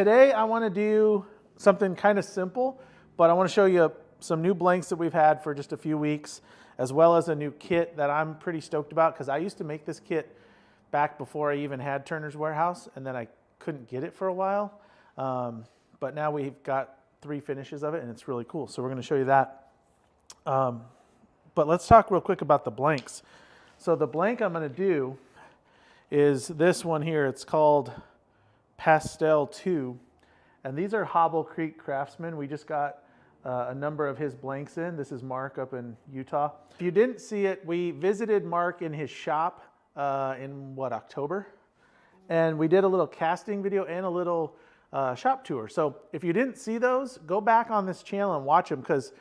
Today I want to do something kind of simple, but I want to show you some new blanks that we've had for just a few weeks, as well as a new kit that I'm pretty stoked about because I used to make this kit back before I even had Turner's Warehouse, and then I couldn't get it for a while. But now we've got 3 finishes of it and it's really cool. So we're going to show you that. But let's talk real quick about the blanks. So the blank I'm going to do is this one here. It's called Pastel 2, and these are Hobble Creek Craftsman. We just got a number of his blanks in. This is Mark up in Utah. If you didn't see it, we visited Mark in his shop in October, and we did a little casting video and a little shop tour. So if you didn't see those, go back on this channel and watch them, because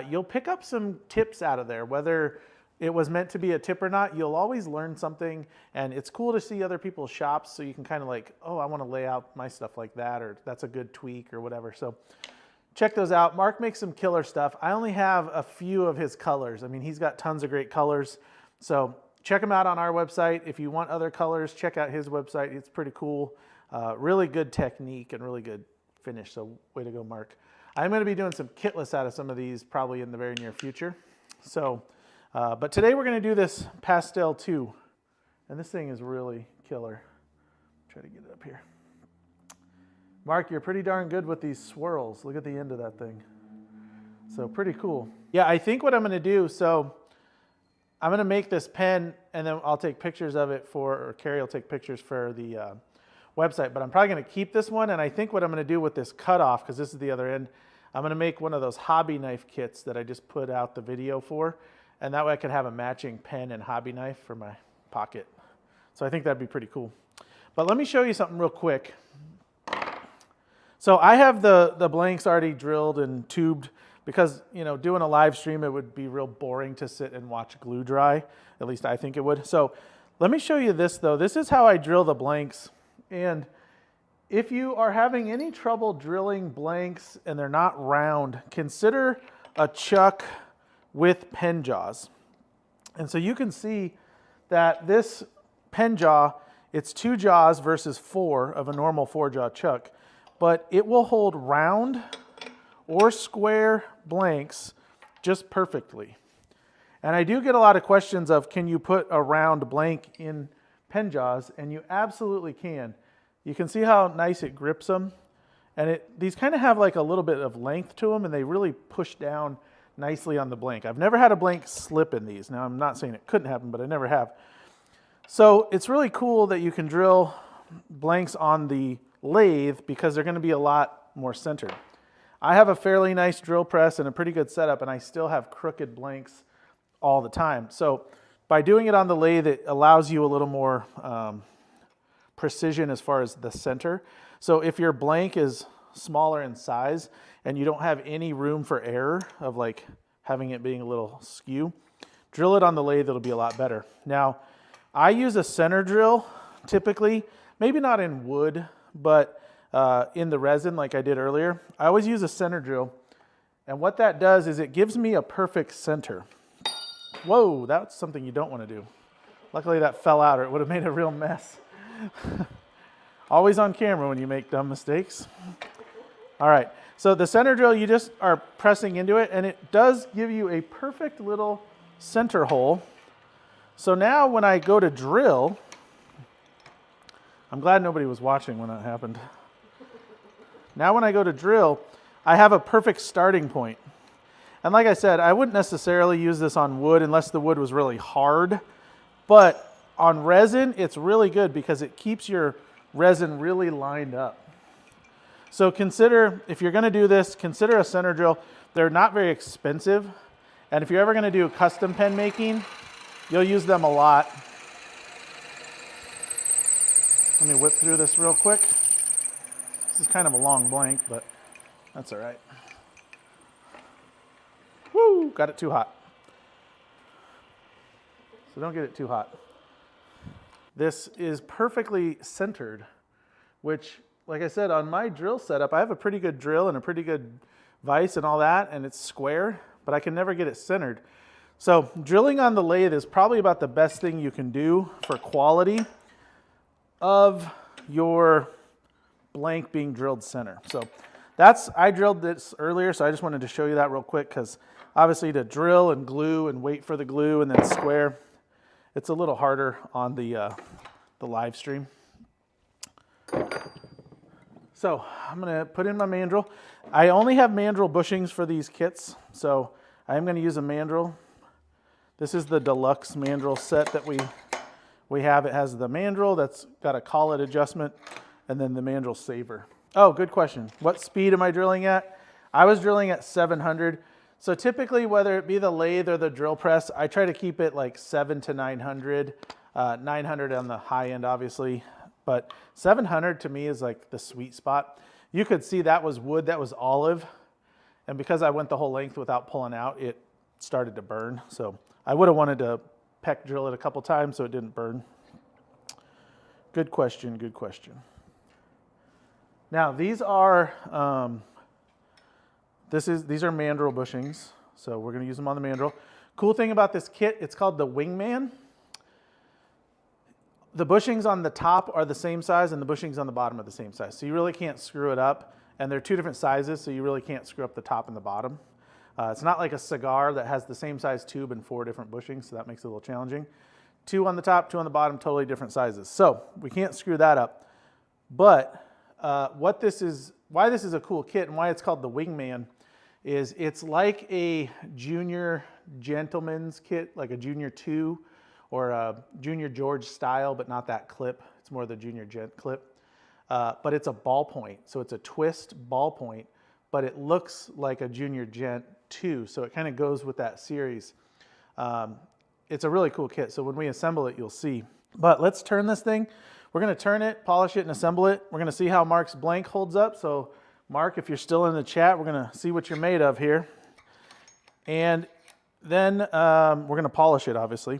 you'll pick up some tips out of there. Whether it was meant to be a tip or not, you'll always learn something, and it's cool to see other people's shops so you can kind of like, oh, I want to lay out my stuff like that, or that's a good tweak or whatever. So check those out. Mark makes some killer stuff. I only have a few of his colors. I mean, he's got tons of great colors. So check them out on our website. If you want other colors, check out his website. It's pretty cool. Really good technique and really good finish. So way to go, Mark. I'm going to be doing some kitless out of some of these probably in the very near future. So, but today we're going to do this Pastel 2. And this thing is really killer. Try to get it up here. Mark, you're pretty darn good with these swirls. Look at the end of that thing. So pretty cool. Yeah, I think what I'm going to do, so I'm going to make this pen and then I'll take pictures of it or Carrie will take pictures for the website, but I'm probably going to keep this one. And I think what I'm going to do with this cutoff, because this is the other end, I'm going to make one of those hobby knife kits that I just put out the video for. And that way I could have a matching pen and hobby knife for my pocket. So I think that'd be pretty cool. But let me show you something real quick. So I have the blanks already drilled and tubed because, you know, doing a live stream, it would be real boring to sit and watch glue dry. At least I think it would. So let me show you this though. This is how I drill the blanks. And if you are having any trouble drilling blanks and they're not round, consider a chuck with pen jaws. And so you can see that this pen jaw, it's 2 jaws versus 4 of a normal 4-jaw chuck, but it will hold round or square blanks just perfectly. And I do get a lot of questions of, can you put a round blank in pen jaws? And you absolutely can. You can see how nice it grips them. And these kind of have like a little bit of length to them, and they really push down nicely on the blank. I've never had a blank slip in these. Now, I'm not saying it couldn't happen, but I never have. So it's really cool that you can drill blanks on the lathe because they're going to be a lot more centered. I have a fairly nice drill press and a pretty good setup, and I still have crooked blanks all the time. So by doing it on the lathe, it allows you a little more precision as far as the center. So if your blank is smaller in size and you don't have any room for error of like having it being a little skew, drill it on the lathe, it'll be a lot better. Now, I use a center drill typically, maybe not in wood, but in the resin like I did earlier. I always use a center drill, and what that does is it gives me a perfect center. Whoa, that's something you don't want to do. Luckily that fell out or it would have made a real mess. Always on camera when you make dumb mistakes. All right, so the center drill, you just are pressing into it, and it does give you a perfect little center hole. So now when I go to drill, I'm glad nobody was watching when that happened. Now when I go to drill, I have a perfect starting point. And like I said, I wouldn't necessarily use this on wood unless the wood was really hard. But on resin, it's really good because it keeps your resin really lined up. So consider, if you're going to do this, consider a center drill. They're not very expensive. And if you're ever going to do custom pen making, you'll use them a lot. Let me whip through this real quick. This is kind of a long blank, but that's all right. Woo, got it too hot. So don't get it too hot. This is perfectly centered, which, like I said, on my drill setup, I have a pretty good drill and a pretty good vise and all that, and it's square, but I can never get it centered. So drilling on the lathe is probably about the best thing you can do for quality of your blank being drilled center. So I drilled this earlier, so I just wanted to show you that real quick, because obviously to drill and glue and wait for the glue and then square, it's a little harder on the live stream. So I'm going to put in my mandrel. I only have mandrel bushings for these kits, so I am going to use a mandrel. This is the deluxe mandrel set that we have. It has the mandrel that's got a collet adjustment, and then the mandrel saver. Oh, good question. What speed am I drilling at? I was drilling at 700. So typically, whether it be the lathe or the drill press, I try to keep it like 7 to 900. 900 on the high end, obviously, but 700 to me is like the sweet spot. You could see that was wood, that was olive, and because I went the whole length without pulling out, it started to burn. So I would have wanted to peck drill it a couple times so it didn't burn. Good question, good question. Now these are these are mandrel bushings, so we're going to use them on the mandrel. Cool thing about this kit, it's called the Wingman. The bushings on the top are the same size and the bushings on the bottom are the same size. So you really can't screw it up. And they're two different sizes, so you really can't screw up the top and the bottom. It's not like a cigar that has the same size tube and 4 different bushings, so that makes it a little challenging. 2 on the top, 2 on the bottom, totally different sizes. So we can't screw that up. But why this is a cool kit and why it's called the Wingman is it's like a junior gentleman's kit, like a junior 2 or a junior George style, but not that clip. It's more the junior gent clip. But it's a ballpoint, so it's a twist ballpoint, but it looks like a junior gent 2, so it kind of goes with that series. It's a really cool kit, so when we assemble it, you'll see. But let's turn this thing. We're gonna turn it, polish it, and assemble it. We're gonna see how Mark's blank holds up. So Mark, if you're still in the chat, we're gonna see what you're made of here. And then we're gonna polish it, obviously.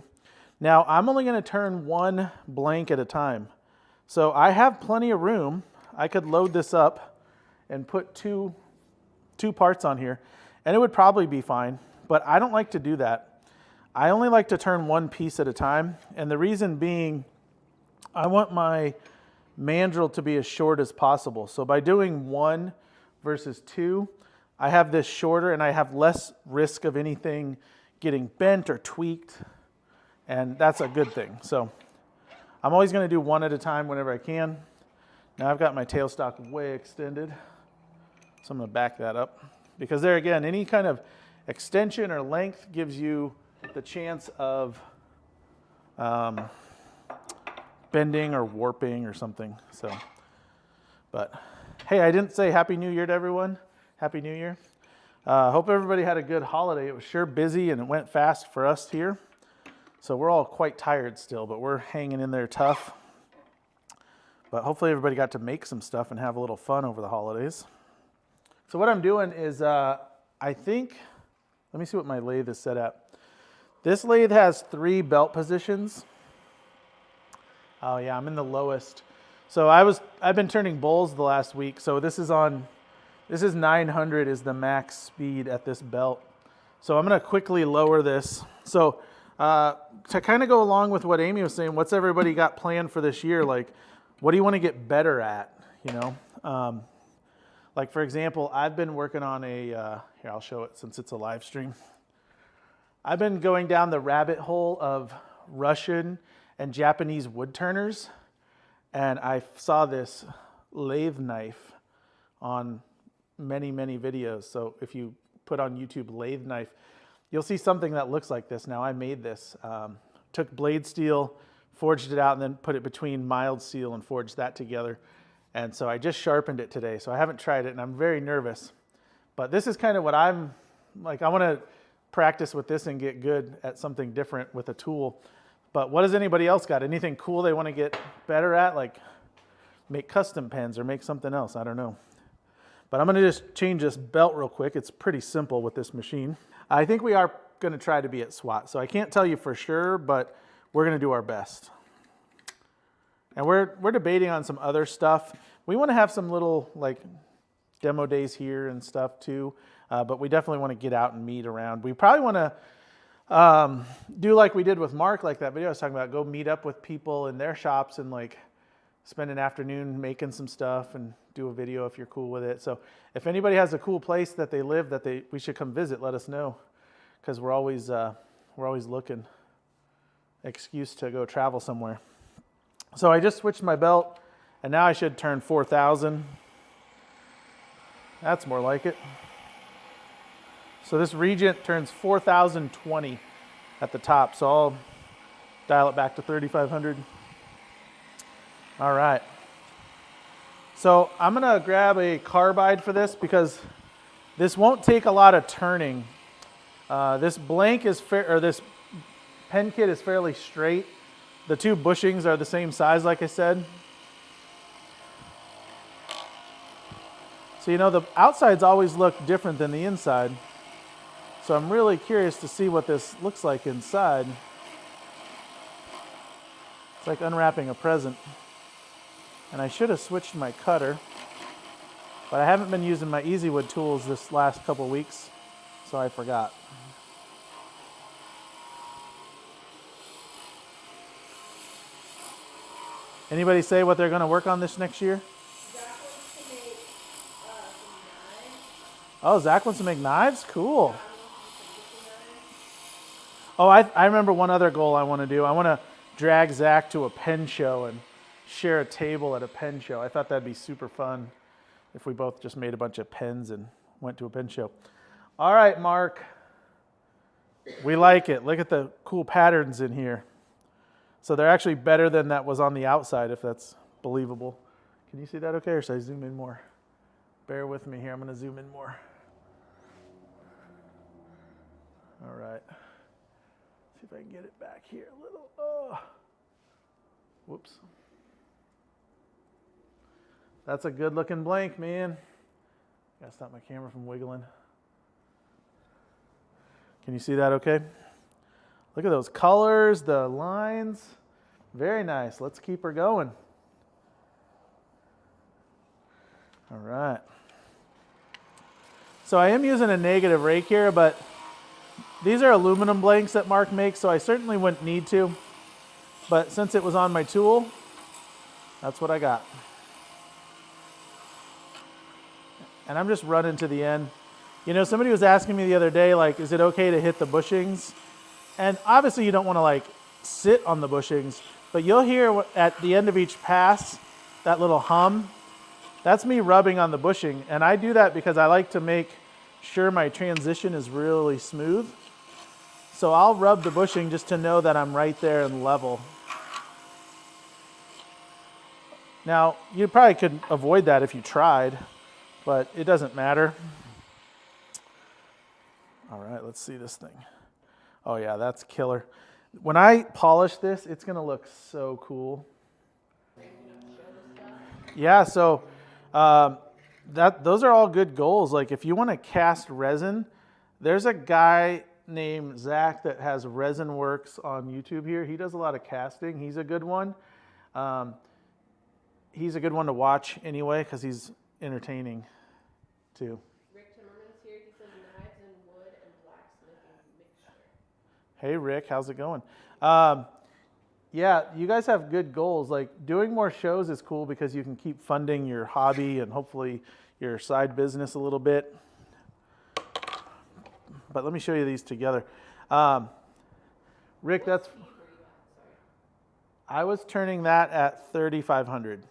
Now, I'm only going to turn one blank at a time. So I have plenty of room. I could load this up and put two parts on here, and it would probably be fine, but I don't like to do that. I only like to turn one piece at a time, and the reason being, I want my mandrel to be as short as possible. So by doing 1 versus 2, I have this shorter, and I have less risk of anything getting bent or tweaked. And that's a good thing. So I'm always going to do 1 at a time whenever I can. Now I've got my tailstock way extended. So I'm going to back that up. Because there again, any kind of extension or length gives you the chance of bending or warping or something. So, but hey, I didn't say Happy New Year to everyone. Happy New Year. Hope everybody had a good holiday. It was sure busy and it went fast for us here. So we're all quite tired still, but we're hanging in there tough. But hopefully everybody got to make some stuff and have a little fun over the holidays. So what I'm doing is, I think, let me see what my lathe is set at. This lathe has 3 belt positions. Oh yeah, I'm in the lowest. So I've been turning bowls the last week. So this is 900 is the max speed at this belt. So I'm gonna quickly lower this. So to kind of go along with what Amy was saying, what's everybody got planned for this year? Like, what do you want to get better at, you know? Like, for example, I've been working on here, I'll show it since it's a live stream. I've been going down the rabbit hole of Russian and Japanese wood turners, and I saw this lathe knife on many, many videos. So if you put on YouTube lathe knife, you'll see something that looks like this. Now I made this, took blade steel, forged it out, and then put it between mild steel and forged that together. And so I just sharpened it today. So I haven't tried it and I'm very nervous. But this is kind of what I'm like, I want to practice with this and get good at something different with a tool. But what does anybody else got? Anything cool they want to get better at? Like make custom pens or make something else, I don't know. But I'm going to just change this belt real quick. It's pretty simple with this machine. I think we are going to try to be at SWAT. So I can't tell you for sure, but we're going to do our best. And we're debating on some other stuff. We want to have some little like demo days here and stuff too. But we definitely want to get out and meet around. We probably want to do like we did with Mark, like that video I was talking about, go meet up with people in their shops and like spend an afternoon making some stuff and do a video if you're cool with it. So if anybody has a cool place that they live that we should come visit, let us know, because we're always looking. Excuse to go travel somewhere. So I just switched my belt, and now I should turn 4,000. That's more like it. So this Regent turns 4,020 at the top. So I'll dial it back to 3,500. All right. So I'm gonna grab a Carbide for this because this won't take a lot of turning. This blank is this pen kit is fairly straight. The two bushings are the same size, like I said. So, you know, the outsides always look different than the inside. So I'm really curious to see what this looks like inside. It's like unwrapping a present. And I should have switched my cutter, but I haven't been using my Easy Wood tools this last couple weeks, so I forgot. Anybody say what they're going to work on this next year? Zach wants to make some knives. Oh, Zach wants to make knives? Cool. Oh, I remember one other goal I want to do. I want to drag Zach to a pen show and share a table at a pen show. I thought that'd be super fun if we both just made a bunch of pens and went to a pen show. All right, Mark. We like it. Look at the cool patterns in here. So they're actually better than that was on the outside, if that's believable. Can you see that okay, or should I zoom in more? Bear with me here. I'm going to zoom in more. All right. See if I can get it back here a little. Oh. Whoops. That's a good looking blank, man. Gotta stop my camera from wiggling. Can you see that okay? Look at those colors, the lines. Very nice. Let's keep her going. All right. So I am using a negative rake here, but these are aluminum blanks that Mark makes, so I certainly wouldn't need to. But since it was on my tool, that's what I got. And I'm just running to the end. You know, somebody was asking me the other day, like, is it okay to hit the bushings? And obviously you don't want to like sit on the bushings, but you'll hear at the end of each pass, that little hum. That's me rubbing on the bushing. And I do that because I like to make sure my transition is really smooth. So I'll rub the bushing just to know that I'm right there and level. Now, you probably could avoid that if you tried, but it doesn't matter. All right, let's see this thing. Oh yeah, that's killer. When I polish this, it's gonna look so cool. Yeah, so those are all good goals. Like if you want to cast resin, there's a guy named Zach that has Resin Works on YouTube here. He does a lot of casting. He's a good one. He's a good one to watch anyway because he's entertaining too. Hey Rick, how's it going? Yeah, you guys have good goals. Like doing more shows is cool because you can keep funding your hobby and hopefully your side business a little bit. But let me show you these together. Rick, I was turning that at 3,500.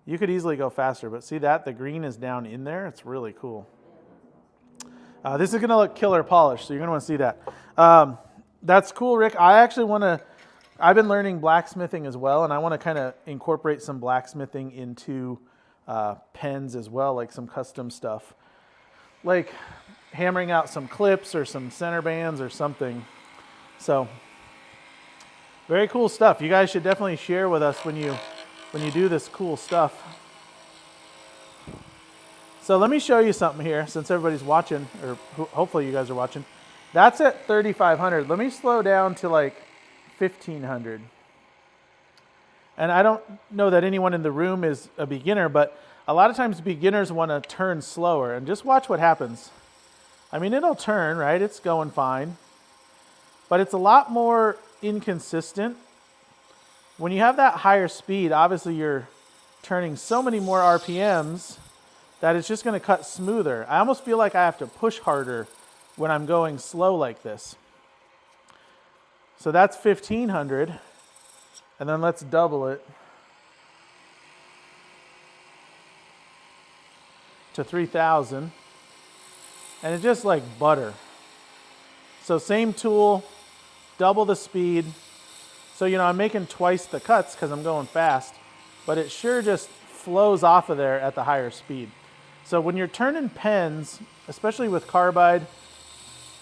You could easily go faster, but see that? The green is down in there. It's really cool. This is going to look killer polished, so you're going to want to see that. That's cool, Rick. I've been learning blacksmithing as well, and I want to kind of incorporate some blacksmithing into pens as well, like some custom stuff. Like hammering out some clips or some center bands or something. So, very cool stuff. You guys should definitely share with us when you do this cool stuff. So let me show you something here since everybody's watching, or hopefully you guys are watching. That's at 3,500. Let me slow down to like 1,500. And I don't know that anyone in the room is a beginner, but a lot of times beginners want to turn slower, and just watch what happens. I mean, it'll turn, right? It's going fine. But it's a lot more inconsistent When you have that higher speed, obviously you're turning so many more RPMs that it's just going to cut smoother. I almost feel like I have to push harder when I'm going slow like this. So that's 1500, and then let's double it to 3000, and it's just like butter. So same tool, double the speed. So, you know, I'm making twice the cuts because I'm going fast, but it sure just flows off of there at the higher speed. So when you're turning pens, especially with carbide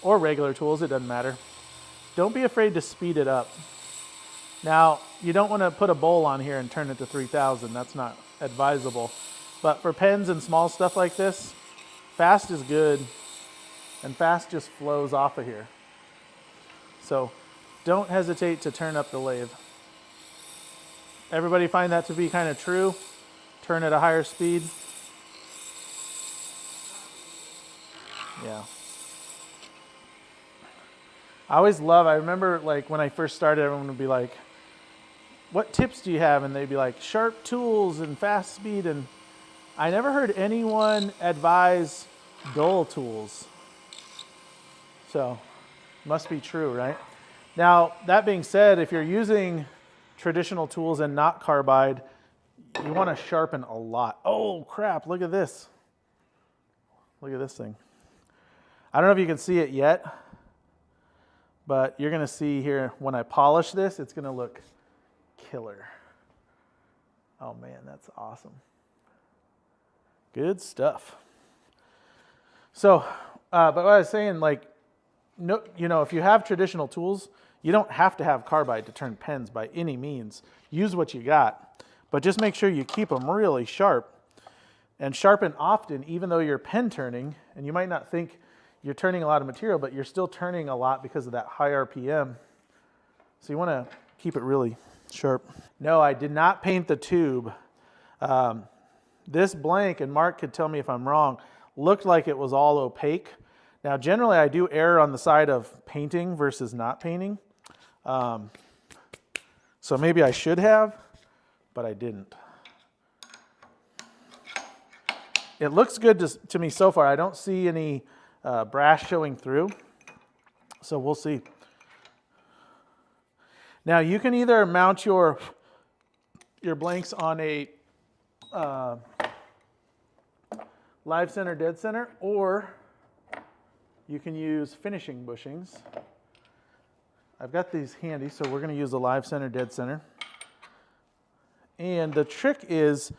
or regular tools, it doesn't matter, don't be afraid to speed it up. Now, you don't want to put a bowl on here and turn it to 3000. That's not advisable. But for pens and small stuff like this, fast is good, and fast just flows off of here. So don't hesitate to turn up the lathe. Everybody find that to be kind of true? Turn at a higher speed? Yeah. I remember like when I first started, everyone would be like, what tips do you have? And they'd be like, sharp tools and fast speed. And I never heard anyone advise dull tools. So, must be true, right? Now, that being said, if you're using traditional tools and not carbide, you want to sharpen a lot. Oh, crap, look at this. Look at this thing. I don't know if you can see it yet, but you're going to see here when I polish this, it's going to look killer. Oh, man, that's awesome. Good stuff. So, but what I was saying, like, no, you know, if you have traditional tools, you don't have to have carbide to turn pens by any means. Use what you got, but just make sure you keep them really sharp and sharpen often, even though you're pen turning, and you might not think you're turning a lot of material, but you're still turning a lot because of that high RPM. So you want to keep it really sharp. No, I did not paint the tube. This blank, and Mark could tell me if I'm wrong, looked like it was all opaque. Now, generally, I do err on the side of painting versus not painting. So maybe I should have, but I didn't. It looks good to me so far. I don't see any brass showing through, so we'll see. Now, you can either mount your blanks on a live center, dead center, or you can use finishing bushings. I've got these handy, so we're going to use a live center, dead center. And the trick is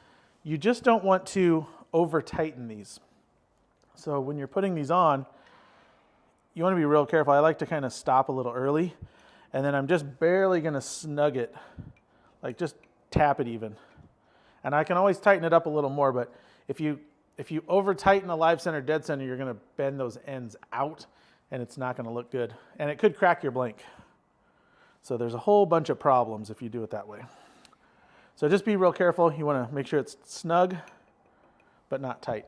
you just don't want to over tighten these. So when you're putting these on, you want to be real careful. I like to kind of stop a little early, and then I'm just barely going to snug it, like just tap it even. And I can always tighten it up a little more, but if you over tighten a live center, dead center, you're going to bend those ends out, and it's not going to look good. And it could crack your blank. So there's a whole bunch of problems if you do it that way. So just be real careful. You want to make sure it's snug, but not tight.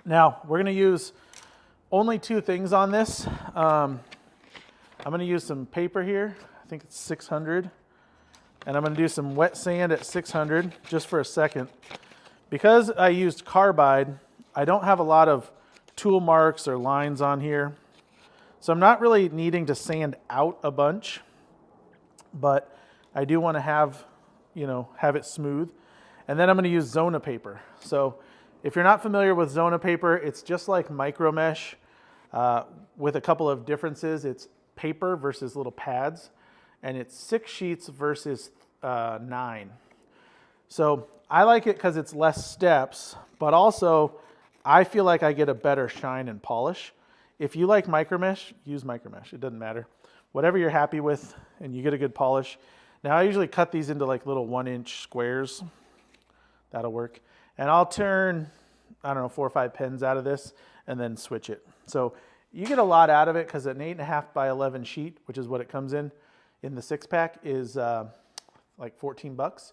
Now, we're going to use only two things on this. I'm going to use some paper here. I think it's 600. And I'm going to do some wet sand at 600 just for a second. Because I used carbide, I don't have a lot of tool marks or lines on here. So I'm not really needing to sand out a bunch, but I do want to have it smooth. And then I'm going to use Zona paper. So if you're not familiar with Zona paper, it's just like micro mesh with a couple of differences. It's paper versus little pads, and it's 6 sheets versus 9. So I like it because it's less steps, but also I feel like I get a better shine and polish. If you like micro mesh, use micro mesh. It doesn't matter. Whatever you're happy with and you get a good polish. Now I usually cut these into like little 1-inch squares. That'll work. And I'll turn, I don't know, 4 or 5 pens out of this and then switch it. So you get a lot out of it because an 8.5 by 11 sheet, which is what it comes in the 6-pack, is like $14.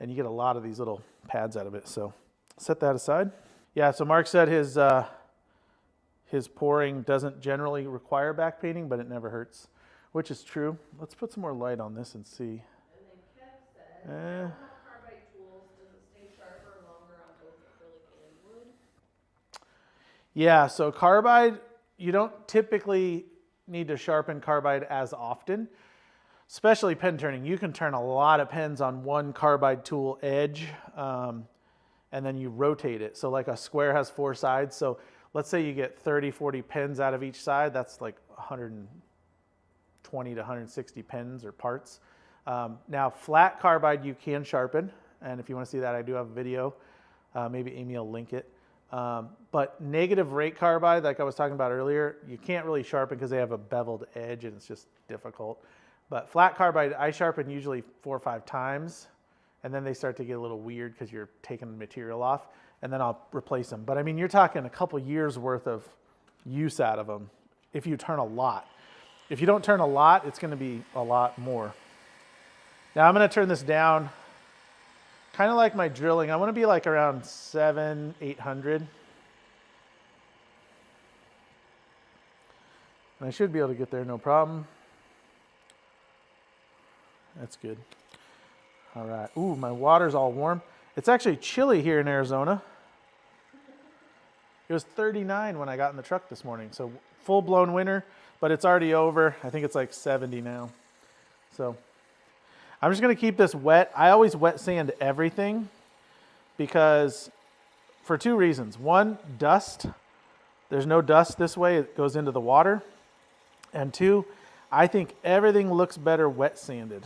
And you get a lot of these little pads out of it. So set that aside. Yeah, so Mark said his pouring doesn't generally require back painting, but it never hurts. which is true. Let's put some more light on this and see. And then Kev said, I don't have carbide tools. Does it stay sharper or longer on both acrylic and wood? Yeah, so carbide, you don't typically need to sharpen carbide as often, especially pen turning. You can turn a lot of pens on one carbide tool edge, and then you rotate it. So like a square has 4 sides. So let's say you get 30, 40 pens out of each side. That's like 120 to 160 pens or parts. Now flat carbide you can sharpen. And if you want to see that, I do have a video. Maybe Amy will link it. But negative rake carbide, like I was talking about earlier, you can't really sharpen because they have a beveled edge and it's just difficult. But flat carbide, I sharpen usually 4 or 5 times, and then they start to get a little weird because you're taking the material off, and then I'll replace them. But I mean, you're talking a couple years worth of use out of them if you turn a lot. If you don't turn a lot, it's going to be a lot more. Now I'm going to turn this down, kind of like my drilling. I want to be like around 700, 800. And I should be able to get there, no problem. That's good. All right. Ooh, my water's all warm. It's actually chilly here in Arizona. It was 39 when I got in the truck this morning. So full-blown winter, but it's already over. I think it's like 70 now. So I'm just going to keep this wet. I always wet sand everything because for 2 reasons. One, dust. There's no dust this way. It goes into the water. And 2, I think everything looks better wet sanded.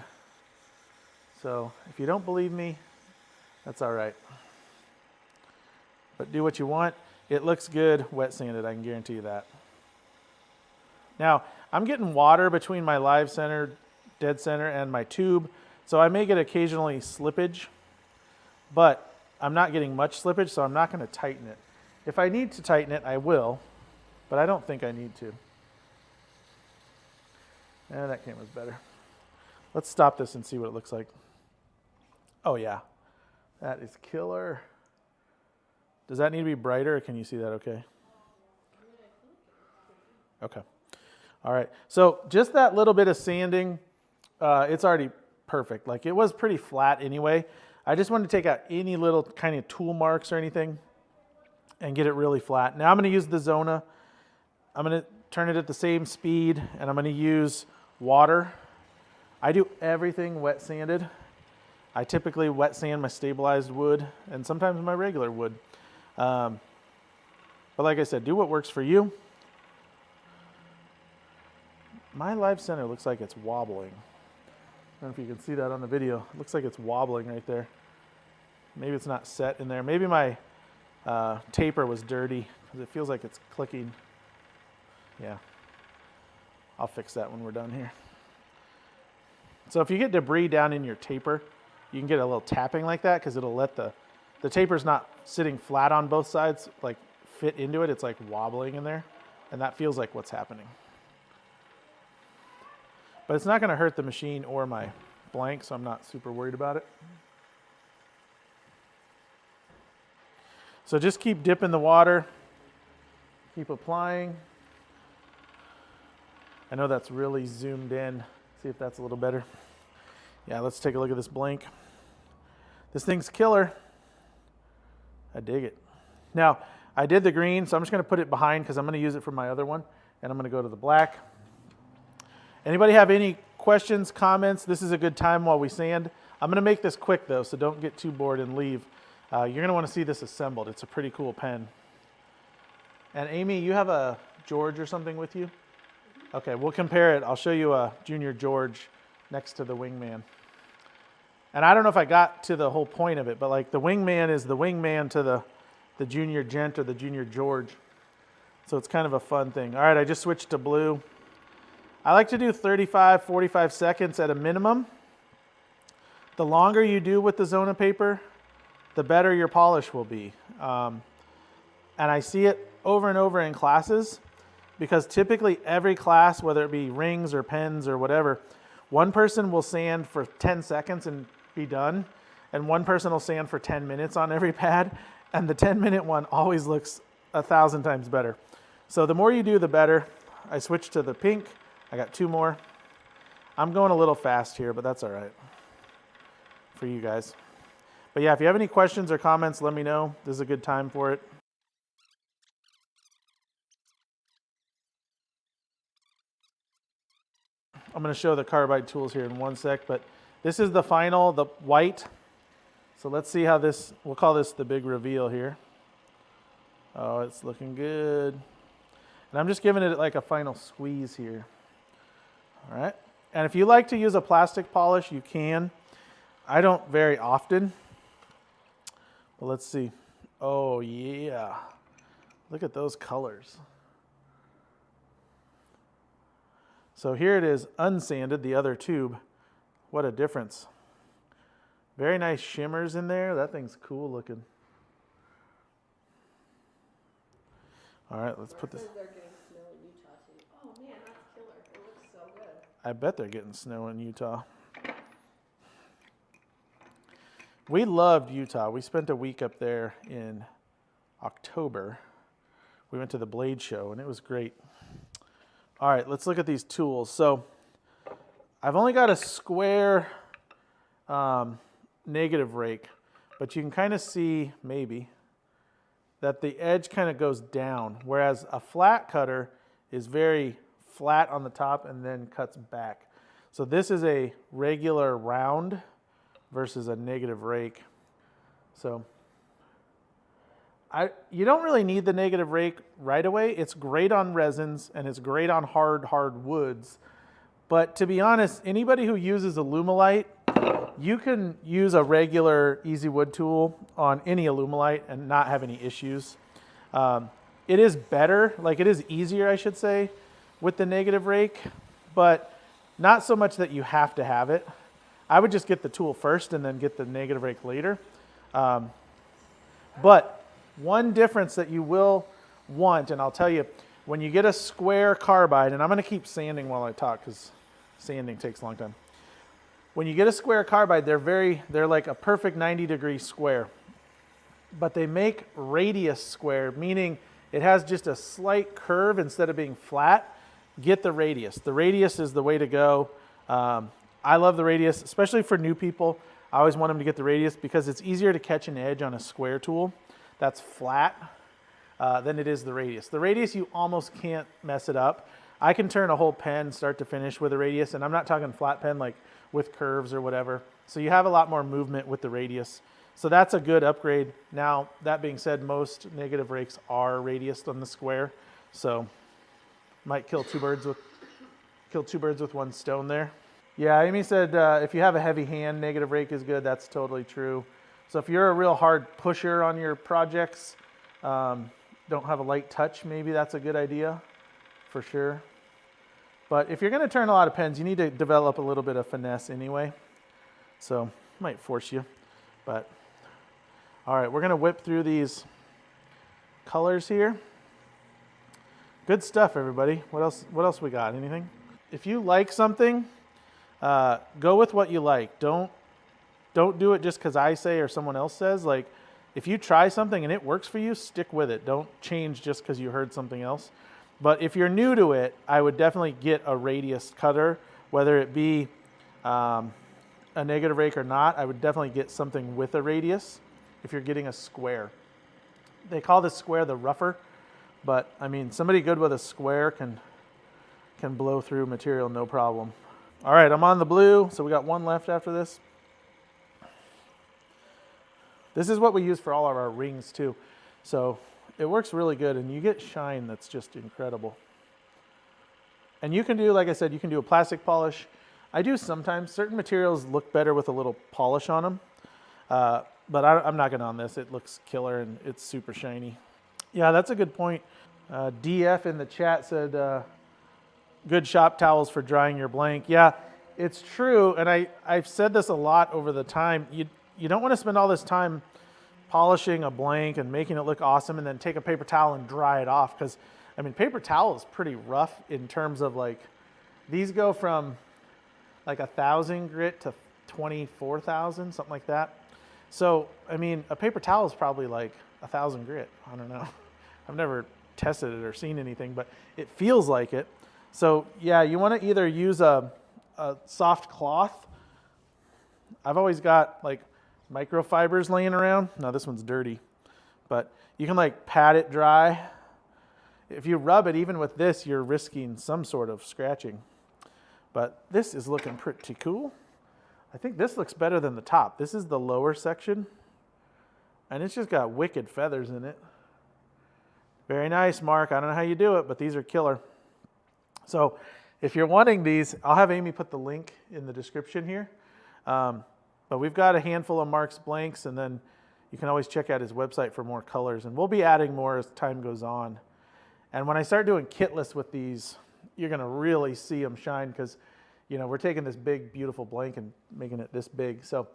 So if you don't believe me, that's all right. But do what you want. It looks good wet sanded, I can guarantee you that. Now, I'm getting water between my live center, dead center, and my tube. So I may get occasionally slippage, but I'm not getting much slippage, so I'm not going to tighten it. If I need to tighten it, I will, but I don't think I need to. That camera's better. Let's stop this and see what it looks like. Oh yeah, that is killer. Does that need to be brighter, or can you see that okay? Okay. All right, so just that little bit of sanding, it's already perfect. Like it was pretty flat anyway. I just wanted to take out any little kind of tool marks or anything and get it really flat. Now I'm going to use the Zona. I'm going to turn it at the same speed, and I'm going to use water. I do everything wet sanded. I typically wet sand my stabilized wood and sometimes my regular wood. But like I said, do what works for you. My live center looks like it's wobbling. I don't know if you can see that on the video. It looks like it's wobbling right there. Maybe it's not set in there. Maybe my taper was dirty because it feels like it's clicking. Yeah, I'll fix that when we're done here. So if you get debris down in your taper, you can get a little tapping like that because it'll let the taper's not sitting flat on both sides, like fit into it. It's like wobbling in there, and that feels like what's happening. But it's not going to hurt the machine or my blank, so I'm not super worried about it. So just keep dipping the water, keep applying. I know that's really zoomed in. See if that's a little better. Yeah, let's take a look at this blank. This thing's killer. I dig it. Now, I did the green, so I'm just going to put it behind because I'm going to use it for my other one, and I'm going to go to the black. Anybody have any questions, comments? This is a good time while we sand. I'm going to make this quick, though, so don't get too bored and leave. You're going to want to see this assembled. It's a pretty cool pen. And Amy, you have a George or something with you? Okay, we'll compare it. I'll show you a Junior George next to the Wingman. And I don't know if I got to the whole point of it, but like the Wingman is the Wingman to the Junior Gent or the Junior George. So it's kind of a fun thing. All right, I just switched to blue. I like to do 35, 45 seconds at a minimum. The longer you do with the Zona paper, the better your polish will be. And I see it over and over in classes because typically every class, whether it be rings or pens or whatever, one person will sand for 10 seconds and be done, and one person will sand for 10 minutes on every pad, and the 10-minute one always looks 1,000 times better. So the more you do, the better. I switched to the pink. I got 2 more. I'm going a little fast here, but that's all right for you guys. But yeah, if you have any questions or comments, let me know. This is a good time for it. I'm going to show the carbide tools here in one sec, but this is the final, the white. So let's see how this, we'll call this the big reveal here. Oh, it's looking good. And I'm just giving it like a final squeeze here. All right. And if you like to use a plastic polish, you can. I don't very often. But let's see. Oh, yeah. Look at those colors. So here it is unsanded, the other tube. What a difference. Very nice shimmers in there. That thing's cool looking. All right, let's put this. They're getting snow in Utah too. Oh man, that's killer. It looks so good. I bet they're getting snow in Utah. We loved Utah. We spent a week up there in October. We went to the Blade Show and it was great. All right, let's look at these tools. So I've only got a square negative rake, but you can kind of see maybe that the edge kind of goes down, whereas a flat cutter is very flat on the top and then cuts back. So this is a regular round versus a negative rake. So you don't really need the negative rake right away. It's great on resins and it's great on hard woods. But to be honest, anybody who uses Alumilite, you can use a regular easy wood tool on any Alumilite and not have any issues. It is better, like it is easier, I should say, with the negative rake, but not so much that you have to have it. I would just get the tool first and then get the negative rake later. But one difference that you will want, and I'll tell you, when you get a square carbide, and I'm going to keep sanding while I talk because sanding takes a long time. When you get a square carbide, they're like a perfect 90-degree square. But they make radius square, meaning it has just a slight curve instead of being flat. Get the radius. The radius is the way to go. I love the radius, especially for new people. I always want them to get the radius because it's easier to catch an edge on a square tool that's flat than it is the radius. The radius, you almost can't mess it up. I can turn a whole pen start to finish with a radius, and I'm not talking flat pen like with curves or whatever. So you have a lot more movement with the radius. So that's a good upgrade. Now, that being said, most negative rakes are radiused on the square. So might kill two birds with one stone there. Yeah, Amy said if you have a heavy hand, negative rake is good. That's totally true. So if you're a real hard pusher on your projects, don't have a light touch, maybe that's a good idea for sure. But if you're going to turn a lot of pens, you need to develop a little bit of finesse anyway. So might force you. But all right, we're going to whip through these colors here. Good stuff, everybody. What else we got? Anything? If you like something, go with what you like. Don't do it just because I say or someone else says. Like, if you try something and it works for you, stick with it. Don't change just because you heard something else. But if you're new to it, I would definitely get a radius cutter, whether it be a negative rake or not. I would definitely get something with a radius if you're getting a square. They call this square the rougher, but I mean, somebody good with a square can blow through material no problem. All right, I'm on the blue, so we got one left after this. This is what we use for all of our rings too. So it works really good, and you get shine that's just incredible. And you can do, like I said, you can do a plastic polish. I do sometimes. Certain materials look better with a little polish on them. But I'm not going on this. It looks killer, and it's super shiny. Yeah, that's a good point. DF in the chat said, good shop towels for drying your blank. Yeah, it's true, and I've said this a lot over the time. You don't want to spend all this time polishing a blank and making it look awesome and then take a paper towel and dry it off, because I mean, paper towel is pretty rough in terms of, like, these go from like 1,000 grit to 24,000, something like that. So I mean, a paper towel is probably like 1,000 grit. I don't know. I've never tested it or seen anything, but it feels like it. So yeah, you want to either use a a soft cloth. I've always got like microfibers laying around. Now this one's dirty, but you can like pat it dry. If you rub it, even with this, you're risking some sort of scratching. But this is looking pretty cool. I think this looks better than the top. This is the lower section, and it's just got wicked feathers in it. Very nice, Mark. I don't know how you do it, but these are killer. So if you're wanting these, I'll have Amy put the link in the description here. But we've got a handful of Mark's blanks, and then you can always check out his website for more colors. And we'll be adding more as time goes on. And when I start doing kit lists with these, you're going to really see them shine because, you know, we're taking this big, beautiful blank and making it this big. So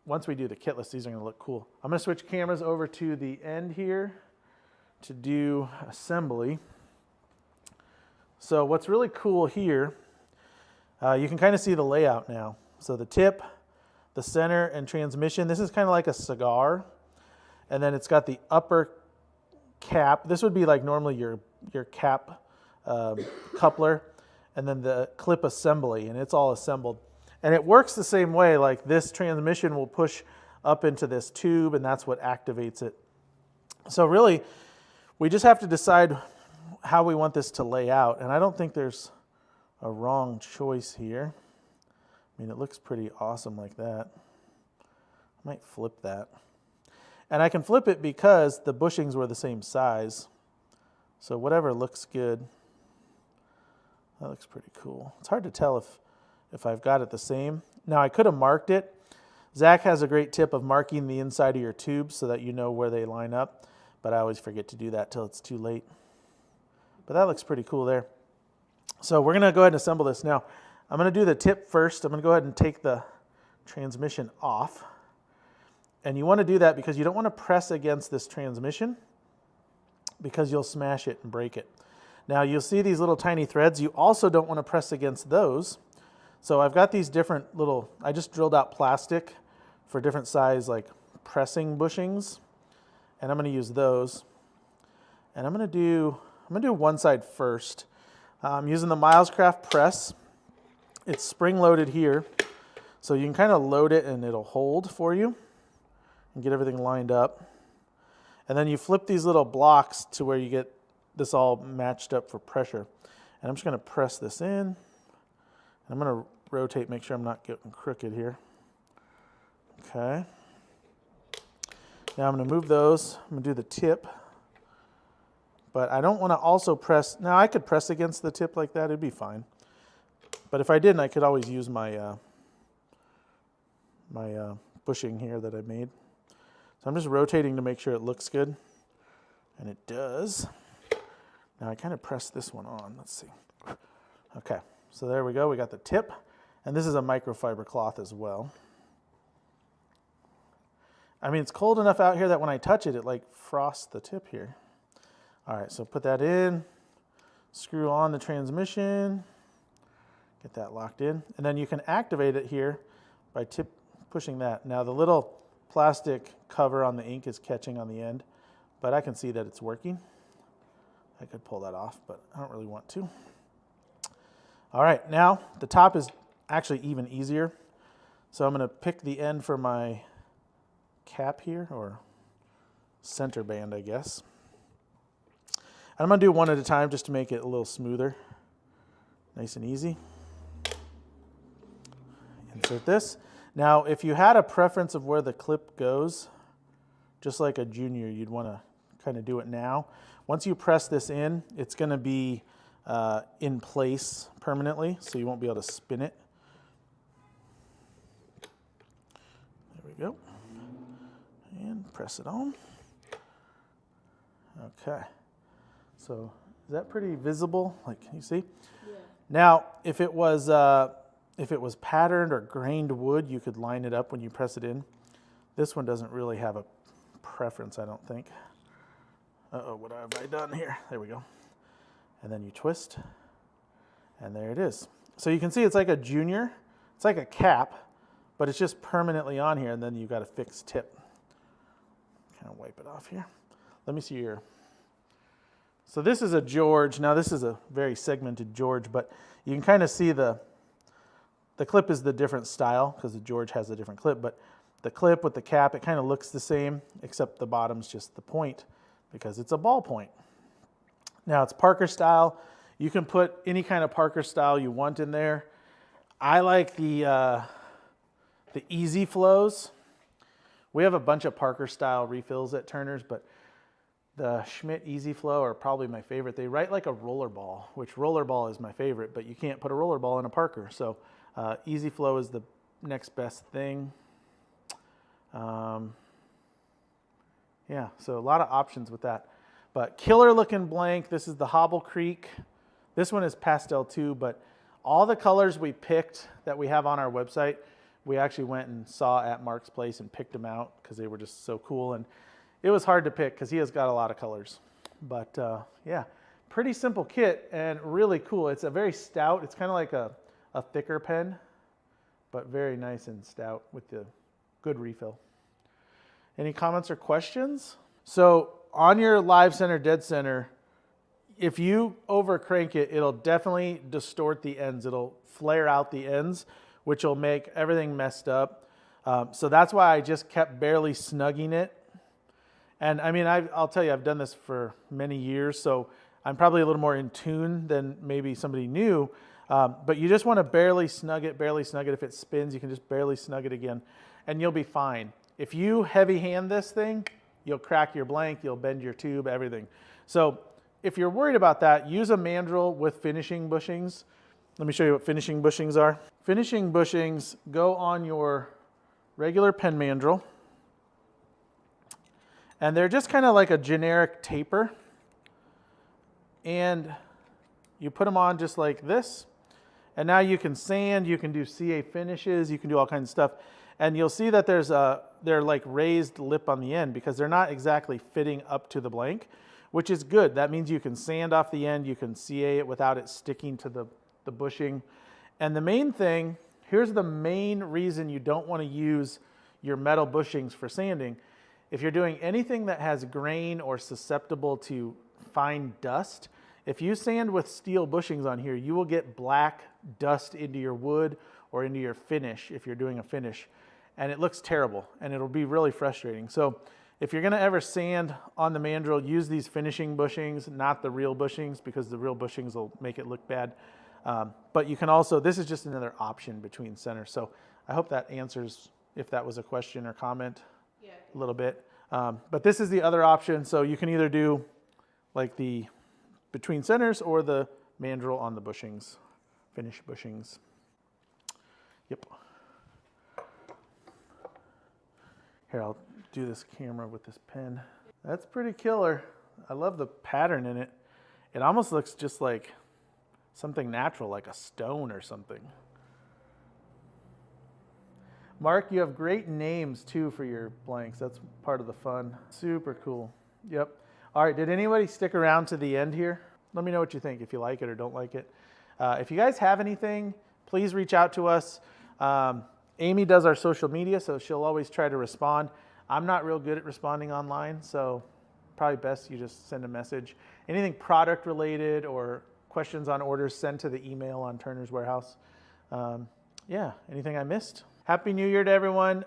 once we do the kit list, these are going to look cool. I'm going to switch cameras over to the end here to do assembly. So what's really cool here, you can kind of see the layout now. So the tip, the center, and transmission. This is kind of like a cigar. And then it's got the upper cap. This would be like normally your cap coupler, and then the clip assembly, and it's all assembled. And it works the same way. Like this transmission will push up into this tube, and that's what activates it. So really, we just have to decide how we want this to lay out. And I don't think there's a wrong choice here. I mean, it looks pretty awesome like that. I might flip that. And I can flip it because the bushings were the same size. So whatever looks good. That looks pretty cool. It's hard to tell if I've got it the same. Now I could have marked it. Zach has a great tip of marking the inside of your tubes so that you know where they line up. But I always forget to do that till it's too late. But that looks pretty cool there. So we're going to go ahead and assemble this. Now I'm going to do the tip first. I'm going to go ahead and take the transmission off. And you want to do that because you don't want to press against this transmission because you'll smash it and break it. Now you'll see these little tiny threads. You also don't want to press against those. So I've got these different little, I just drilled out plastic for different size like pressing bushings. And I'm going to use those. And I'm going to do one side first. I'm using the Milescraft press. It's spring loaded here. So you can kind of load it and it'll hold for you and get everything lined up. And then you flip these little blocks to where you get this all matched up for pressure. And I'm just going to press this in. I'm going to rotate, make sure I'm not getting crooked here. Okay. Now I'm going to move those. I'm going to do the tip. But I don't want to also press. Now I could press against the tip like that. It'd be fine. But if I didn't, I could always use my bushing here that I made. So I'm just rotating to make sure it looks good. And it does. Now I kind of press this one on. Let's see. Okay, so there we go. We got the tip. And this is a microfiber cloth as well. I mean, it's cold enough out here that when I touch it, it like frosts the tip here. All right, so put that in. Screw on the transmission. Get that locked in. And then you can activate it here by pushing that. Now the little plastic cover on the ink is catching on the end, but I can see that it's working. I could pull that off, but I don't really want to. All right, now the top is actually even easier. So I'm going to pick the end for my cap here, or center band, I guess. And I'm going to do one at a time just to make it a little smoother. Nice and easy. Insert this. Now, if you had a preference of where the clip goes, just like a junior, you'd want to kind of do it now. Once you press this in, it's going to be in place permanently, so you won't be able to spin it. There we go. And press it on. Okay. So is that pretty visible? Like, you see? Yeah. Now, if it was patterned or grained wood, you could line it up when you press it in. This one doesn't really have a preference, I don't think. Uh-oh, what have I done here? There we go. And then you twist, and there it is. So you can see it's like a junior. It's like a cap, but it's just permanently on here, and then you've got a fixed tip. Kind of wipe it off here. Let me see your... So this is a George. Now this is a very segmented George, but you can kind of see the the clip is the different style because the George has a different clip, but the clip with the cap, it kind of looks the same, except the bottom's just the point because it's a ball point. Now it's Parker style. You can put any kind of Parker style you want in there. I like the easy flows. We have a bunch of Parker style refills at Turner's, but the Schmidt Easy Flow are probably my favorite. They write like a roller ball, which roller ball is my favorite, but you can't put a roller ball in a Parker. So Easy Flow is the next best thing. Yeah, so a lot of options with that. But killer looking blank. This is the Hobble Creek. This one is pastel too, but all the colors we picked that we have on our website, we actually went and saw at Mark's place and picked them out because they were just so cool. And it was hard to pick because he has got a lot of colors. But yeah, pretty simple kit and really cool. It's a very stout. It's kind of like a thicker pen, but very nice and stout with the good refill. Any comments or questions? So on your live center, dead center, if you over crank it, it'll definitely distort the ends. It'll flare out the ends, which will make everything messed up. So that's why I just kept barely snugging it. And I mean, I'll tell you, I've done this for many years, so I'm probably a little more in tune than maybe somebody new. But you just want to barely snug it, barely snug it. If it spins, you can just barely snug it again, and you'll be fine. If you heavy hand this thing, you'll crack your blank, you'll bend your tube, everything. So if you're worried about that, use a mandrel with finishing bushings. Let me show you what finishing bushings are. Finishing bushings go on your regular pen mandrel, and they're just kind of like a generic taper. And you put them on just like this. And now you can sand, you can do CA finishes, you can do all kinds of stuff. And you'll see that they're like raised lip on the end because they're not exactly fitting up to the blank, which is good. That means you can sand off the end, you can CA it without it sticking to the bushing. And the main thing, here's the main reason you don't want to use your metal bushings for sanding. If you're doing anything that has grain or susceptible to fine dust, if you sand with steel bushings on here, you will get black dust into your wood or into your finish if you're doing a finish. And it looks terrible and it'll be really frustrating. So if you're gonna ever sand on the mandrel, use these finishing bushings, not the real bushings, because the real bushings will make it look bad. But you can also, this is just another option between centers. So I hope that answers, if that was a question or comment, a little bit. But this is the other option. So you can either do like the between centers or the mandrel on the bushings, finish bushings. Yep. Here, I'll do this camera with this pen. That's pretty killer. I love the pattern in it. It almost looks just like something natural, like a stone or something. Mark, you have great names too for your blanks. That's part of the fun. Super cool. Yep. All right, did anybody stick around to the end here? Let me know what you think, if you like it or don't like it. If you guys have anything, please reach out to us. Amy does our social media, so she'll always try to respond. I'm not real good at responding online, so probably best you just send a message. Anything product related or questions on orders, send to the email on Turner's Warehouse. Yeah, anything I missed? Happy New Year to everyone.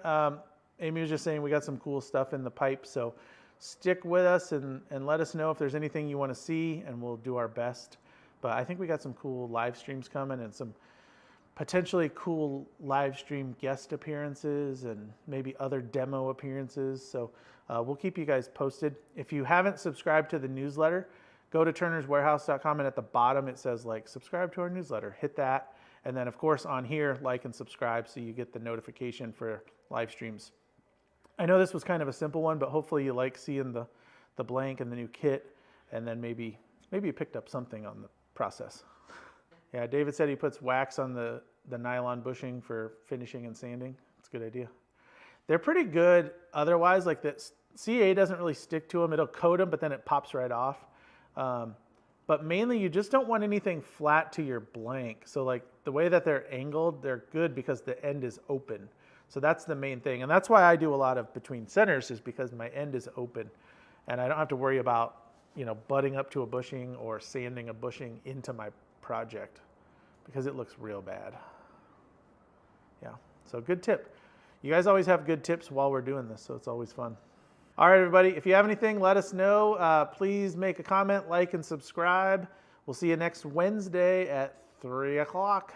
Amy was just saying we got some cool stuff in the pipe, so stick with us and let us know if there's anything you want to see, and we'll do our best. But I think we got some cool live streams coming and some potentially cool live stream guest appearances and maybe other demo appearances. So we'll keep you guys posted. If you haven't subscribed to the newsletter, go to turnerswarehouse.com, and at the bottom it says like subscribe to our newsletter. Hit that. And then of course on here, like and subscribe so you get the notification for live streams. I know this was kind of a simple one, but hopefully you like seeing the blank and the new kit, and then maybe you picked up something on the process. Yeah, David said he puts wax on the nylon bushing for finishing and sanding. It's a good idea. They're pretty good otherwise, like that CA doesn't really stick to them. It'll coat them, but then it pops right off. But mainly you just don't want anything flat to your blank. So like the way that they're angled, they're good because the end is open. So that's the main thing. And that's why I do a lot of between centers, is because my end is open and I don't have to worry about, butting up to a bushing or sanding a bushing into my project because it looks real bad. So good tip. You guys always have good tips while we're doing this, so it's always fun. All right, everybody, if you have anything, let us know. Please make a comment, like, and subscribe. We'll see you next Wednesday at 3 o'clock.